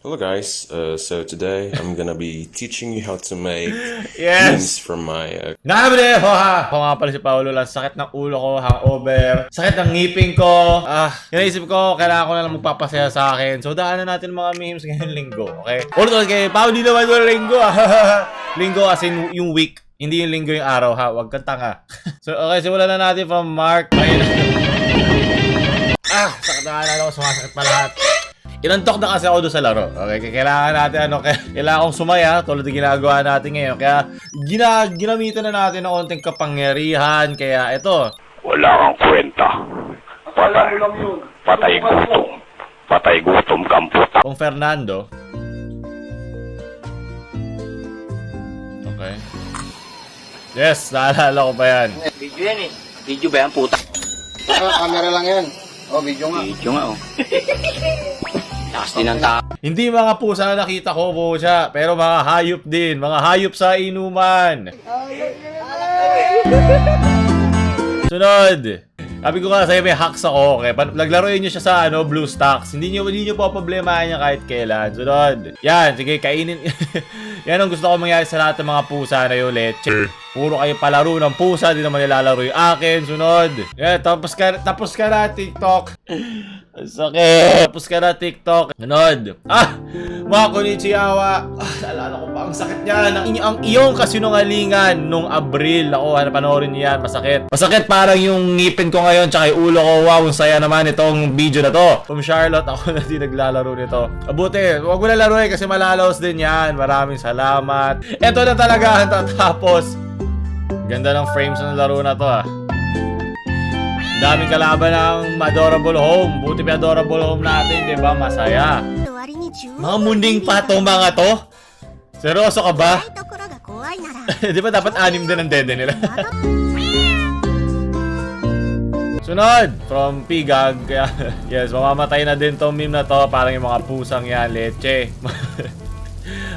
Hello guys, so today I'm gonna be teaching you how to make memes Yes! from my Nabi! Ha! Ako nga pala si Paolo lang. Sakit ng ulo ko, hangover. Sakit ng ngipin ko. Naisip ko, kailangan ko na lang magpapasaya sa akin. So, daanan natin mga memes ngayong linggo, okay? Ulit kay Paolo, di naman yung linggo, Linggo as in yung week. Hindi yung linggo yung araw, ha? Huwag kang tanga. So, okay, simulan na natin from Mark. Ayun. Sakit na nga ako. Sumasakit pa lahat. Inantok na kasi ako doon sa laro. Okay, kailangan natin kailangan kong sumaya tulad ng ginagawa natin ngayon. Kaya ginamitan na natin ng konting kapangyarihan. Kaya ito. Wala kang kwenta. Patay gutom. Patay gutom kang puta. Kung Fernando. Okay. Yes, naalala ko pa yan. Video yan eh. Video ba yan, puta? Camera lang yan. Oh, video nga. Video nga, oh. Lakas din ang tao. Hindi mga pusa na nakita ko po siya, pero mga hayop din. Mga hayop sa inuman. Sunod. Sabi ko nga sa'yo may hacks ako. Okay? Naglaruin nyo siya sa BlueStacks. Hindi nyo po problemahan niya kahit kailan. Sunod. Yan, sige, kainin. Yan ang gusto ko mangyari sa lahat ng mga pusa na yung leche. Puro kayo palaro ng pusa, di naman nilalaro yung akin. Sunod. Yan, tapos ka na TikTok. Sakit. Tapos ka na TikTok. Sunod. Mga konnichiwa. Naalala ko pa ang sakit niya. Ang iyong kasinungalingan nung Abril. Ako, panoorin niyo yan. Masakit. Masakit parang yung ngipin ko ngayon tsaka yung ulo ko. Wow, ang saya naman itong video na to. From Charlotte, ako na di naglalaro nito. Abuti, huwag mo na laruin kasi malalaos din yan. Maraming salamat. Ito na talaga ang tatapos. Ganda ng frames ng laro na to Daming kalaban ng Adorable Home. Buti pa Adorable Home natin, di ba? Masaya. Mga munding pa to mga to? Seryoso ka ba? Di ba dapat 6 din ang dede nila? Sunod! From Pigag. Yes, mamamatay na din tong meme na to. Parang yung mga pusang yan, leche.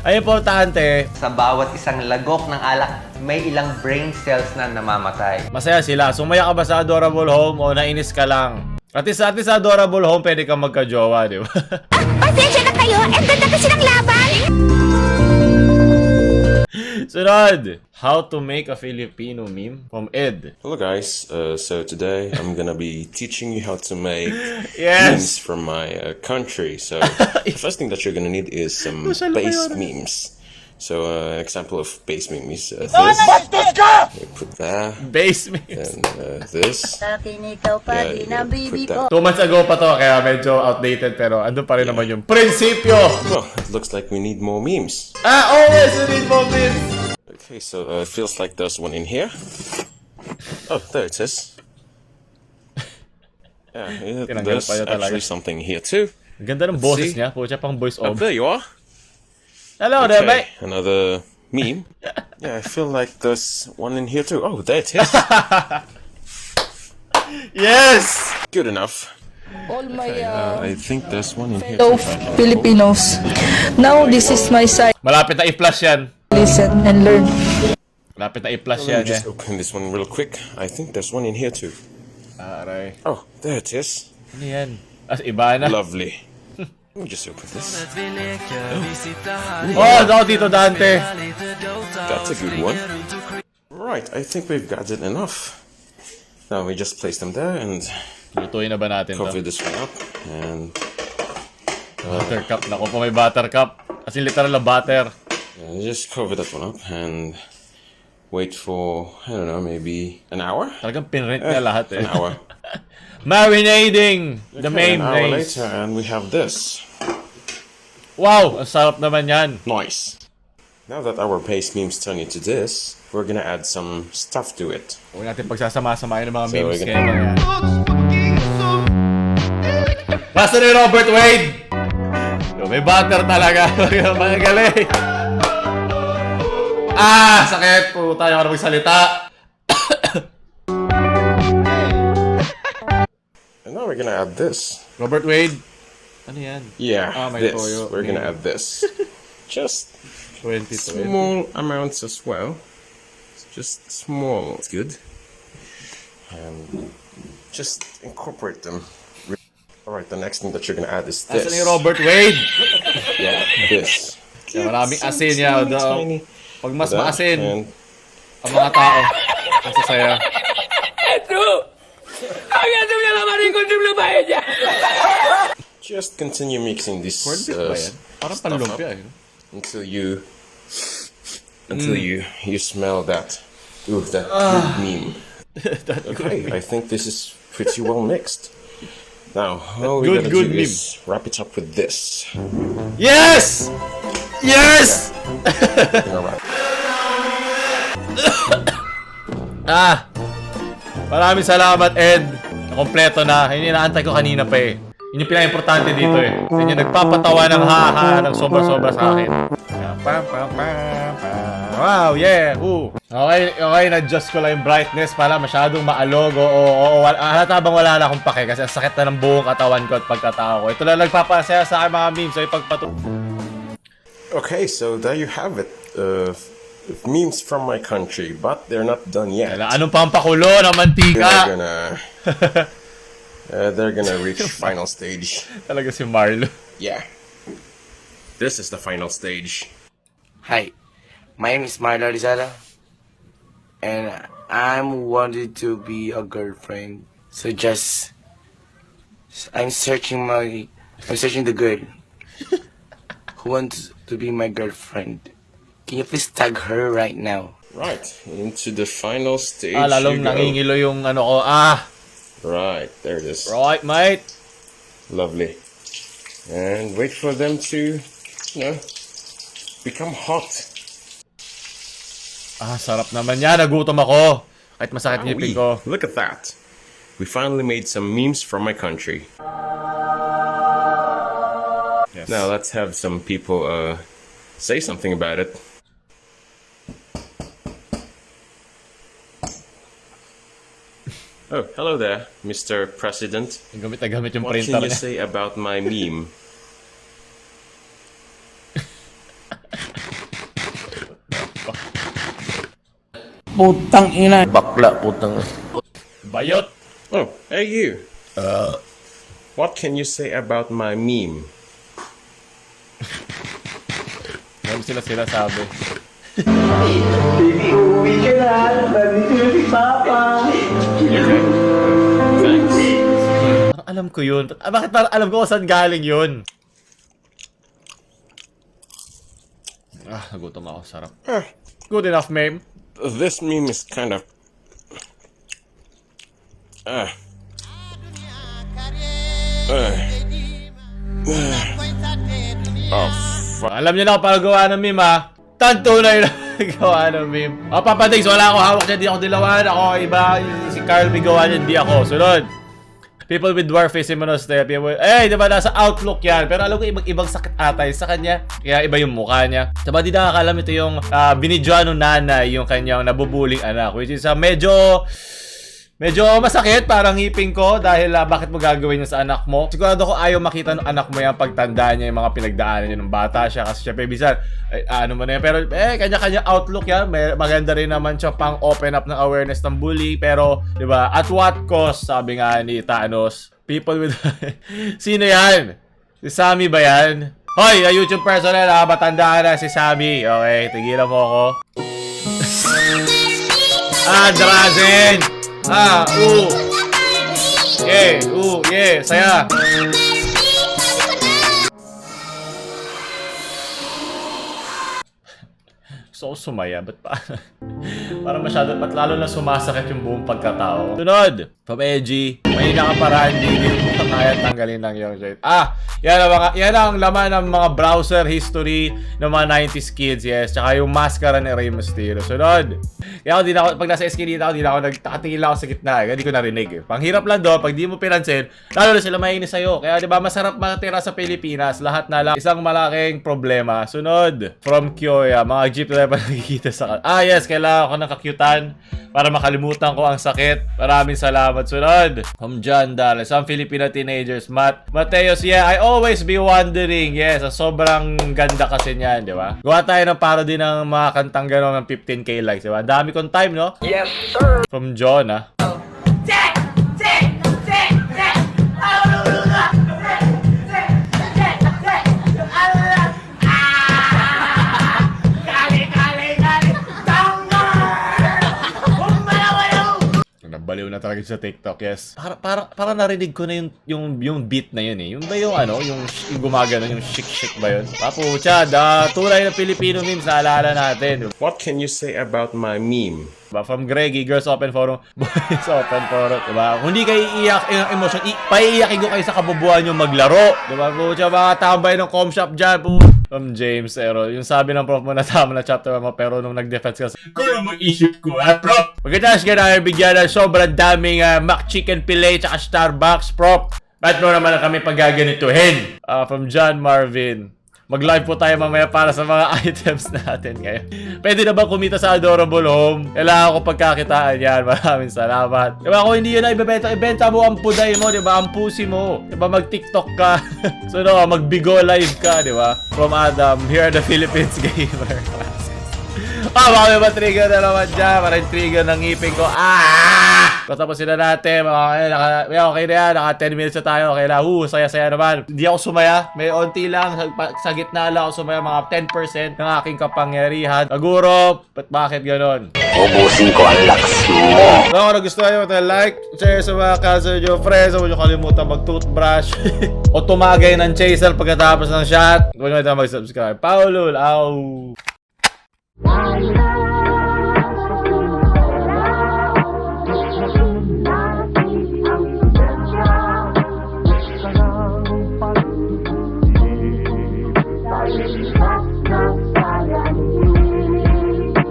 Ay, importante. Sa bawat isang lagok ng alak, may ilang brain cells na namamatay. Masaya sila. Sumaya ka ba sa Adorable Home o nainis ka lang? At sa Adorable Home, pwede kang magka-jowa, di ba? Pasensya na kayo. Ang ganda kasi ng laban. Sunod! How to make a Filipino meme from Ed. Hello guys, so today I'm gonna be teaching you how to make Yes! memes from my country. So the first thing that you're gonna need is some base memes. So example of base meme is this. You put there. Base memes. And this. Ikaw pa din ang baby ko. 2 months ago pa to, kaya medyo outdated, pero andun pa rin naman yung prinsipyo! Well, it looks like we need more memes. Always we need more memes! Okay, so it feels like there's one in here. Oh, there it is. Yeah, Tinanggal there's pa yun talaga. actually something here too. Ganda ng boses see? niya, po siya pang voice Oh, over. there you are. Hello there, Okay, mate! another meme. Yeah, I feel like there's one in here too. Oh, there it is. Yes! Good enough. All my I think there's one in here fellow too. Filipinos. Now this is my side. Malapit na i-flash yan. Listen and learn. Malapit na i-flash Let yan. me just open this one real quick. I think there's one in here too. Aray. Oh, there it is. Ano yan? Iba na. Lovely. Let me just open this. Oh, ako dito, Dante. That's a good one. Right, I think we've gathered enough. Now we just place them there and Lutuin na ba natin to? cover this one up. And Buttercup. Naku po, may buttercup. As in literal na butter. just cover that one up and wait for, I don't know, maybe an hour? Talagang pinrent niya lahat eh. An hour. Marinating the Okay, main an hour base. later and we have this. Wow, ang sarap naman yan. Nice. Now that our base memes turn into this, we're gonna add some stuff to it. Huwag natin pagsasama-samayin ng mga So, memes we're kaya mga yan. Basta ni Robert Wade! May butter talaga. Mga galing. Sakit. Puta, yung magsalita. And now we're gonna add this. Robert Wade. Ano yan? Yeah, may this. toyo. We're gonna add this. Just 2020. small amounts as well. It's just small. It's good. And just incorporate them. Alright, the next thing that you're gonna add is Asan this. yung Robert Wade? Yeah, this. Kaya maraming asin niya. Tiny. Pag mas That, maasin, and ang mga tao, masasaya. just continue mixing this Corned beef ba yan? Parang stuff panlumpia up eh. until you smell that. Ooh, that good meme. Okay, I think this is pretty well mixed. Now, all we gotta Good do meme. is wrap it up with this. Yes! Yes! Alright. Maraming salamat, Ed. Kompleto na. Yun yung inaantay ko kanina pa eh. Yun yung pinaka-importante dito eh. Yun yung nagpapatawa ng ha-ha ng sobra-sobra sa akin. Wow, yeah! Okay, na-adjust ko lang yung brightness para masyadong maalog. Halata bang wala na akong pake kasi ang sakit na ng buong katawan ko at pagkatao ko. Ito lang nagpapasaya sa akin mga memes. So Okay, so there you have it. Memes from my country, but they're not done yet. Anong pampakulo ng mantika? They're gonna reach final stage. Talaga si Marlo. Yeah. This is the final stage. Hi, my name is Marla Rizada, and I'm wanted to be a girlfriend. So I'm searching the girl who wants to be my girlfriend. Can you please tag her right now? Right, into the final stage Lalong you go. nangingilo yung ano ko. Right, there it is. Right, mate. Lovely. And wait for them to, become hot. Sarap naman yan. Nagutom ako. Kahit masakit yung ngipin ko. Look at that. We finally made some memes from my country. Yes. Now let's have some people say something about it. Oh, hello there, Mr. President. Gamit na gamit yung What printer can you niya. say about my meme? Putang ina. Bakla, putang. Bayot. Oh, hey you. What can you say about my meme? Ano sila sabi? Thanks. Parang alam ko yun. Bakit parang alam ko kung saan galing yun? Nagutom ako. Sarap. Good enough, ma'am. This meme is kind of... Oh, fuck. Alam niyo na ako para gawa ng meme, ha? Tantunay na gawa ng meme. Papa Tings, wala ako hawak dyan. Di ako dilawan. Ako iba. Si Carl may gawa niyan. Di ako. Sunod. People with dwarfism and osteopenia. Eh, diba nasa Outlook yan. Pero alam ko ibang sakit atay sa kanya. Kaya iba yung mukha niya. Diba di nakakalam ito yung binidyoan ng nanay yung kanyang nabubuling anak. Which is medyo masakit parang ngipin ko dahil bakit mo gagawin yun sa anak mo. Sigurado ko ayaw makita ng anak mo yung pagtanda niya yung mga pinagdaanan niya ng bata siya. Kasi syempre bisan, ano man yan. Pero kanya-kanya outlook yan. Maganda rin naman siya pang open up ng awareness ng bully. Pero, di ba, at what cost, sabi nga ni Thanos, people with... Sino yan? Si Sammy ba yan? Hoy, YouTube personnel ha, matandaan na si Sammy. Okay, tigilan mo ako. Drazen! Yeah, saya. So, sumaya. Ba't pa? Parang masyado, ba't lalo na sumasakit yung buong pagkatao? Sunod! From Edgy, may nakaparaan, hindi mo kaya tanggalin ng yung shit. Yan ang laman ng mga browser history ng mga 90s kids, yes. Tsaka yung maskara ni Rey Mysterio. Sunod! Kaya pag nasa eskinita ako, nakatingin lang ako sa gitna. Hindi ko narinig. Panghirap lang doon, pag di mo pinansin, lalo na sila mainis sa'yo. Kaya diba, masarap matira sa Pilipinas. Lahat na lang, isang malaking problema. Sunod! From Kyoya, mga jeep na pa nakikita sa... yes, kailangan ko ng kakyutan para makalimutan ko ang sakit. Maraming salamat. Sunod! From John Dallas, some Filipino teenagers. Mateos, yeah, I always be wondering. Yes, sobrang ganda kasi niyan, di ba? Gawa tayo ng parody ng mga kantang gano'n ng 15k likes, di ba? Dami kong time, no? Yes, sir. From John, na talaga sa TikTok, yes. Para narinig ko na yung beat na yun eh. Yung ba yung ano, yung gumagano, yung shik ba yun? Papucha, tulay na Filipino memes, naalala natin. What can you say about my meme? Diba? From Greggy, Girls Open Forum, Boys Open Forum, diba? Kung hindi kayo iiyak ng emosyon, paiiyakin ko kayo sa kabubuhan nyo maglaro. Diba? Pucha, mga tambay ng com shop dyan, From James Ero, yung sabi ng prof mo na tama na chapter mo, pero nung nag-defense ka, kung mo isip ko, prof? Pagkatapos ka na bigyan ng sobrang daming Mac Chicken Filet tsaka Starbucks, prof. Ba't mo naman kami paggaganituhin? From John Marvin. Mag-live po tayo mamaya para sa mga items natin ngayon. Pwede na ba kumita sa Adorable Home? Kailangan ko pagkakitaan yan. Maraming salamat. Diba kung hindi yun na ibenta mo ang puday mo, diba? Ang pusi mo. Diba mag-TikTok ka? So no, mag-Bigo live ka, diba? From Adam, here are the Philippines gamer. Baka may trigger na naman dyan. Parang trigger ng ngipin ko. Tapos na natin. Okay na yan. Naka 10 minutes na tayo. Okay na. Saya-saya naman. Hindi ako sumaya. May onti lang. Sa gitna lang ako sumaya. Mga 10% ng aking kapangyarihan. Aguro, bakit ganon? Ubusin ko ang lakas mo. Kung nagustuhan nyo, like, share sa mga cancer nyo, friends. Huwag nyo kalimutan mag-toothbrush. O tumagay ng chaser pagkatapos ng shot. Huwag nyo mag-subscribe. Paulul, ow!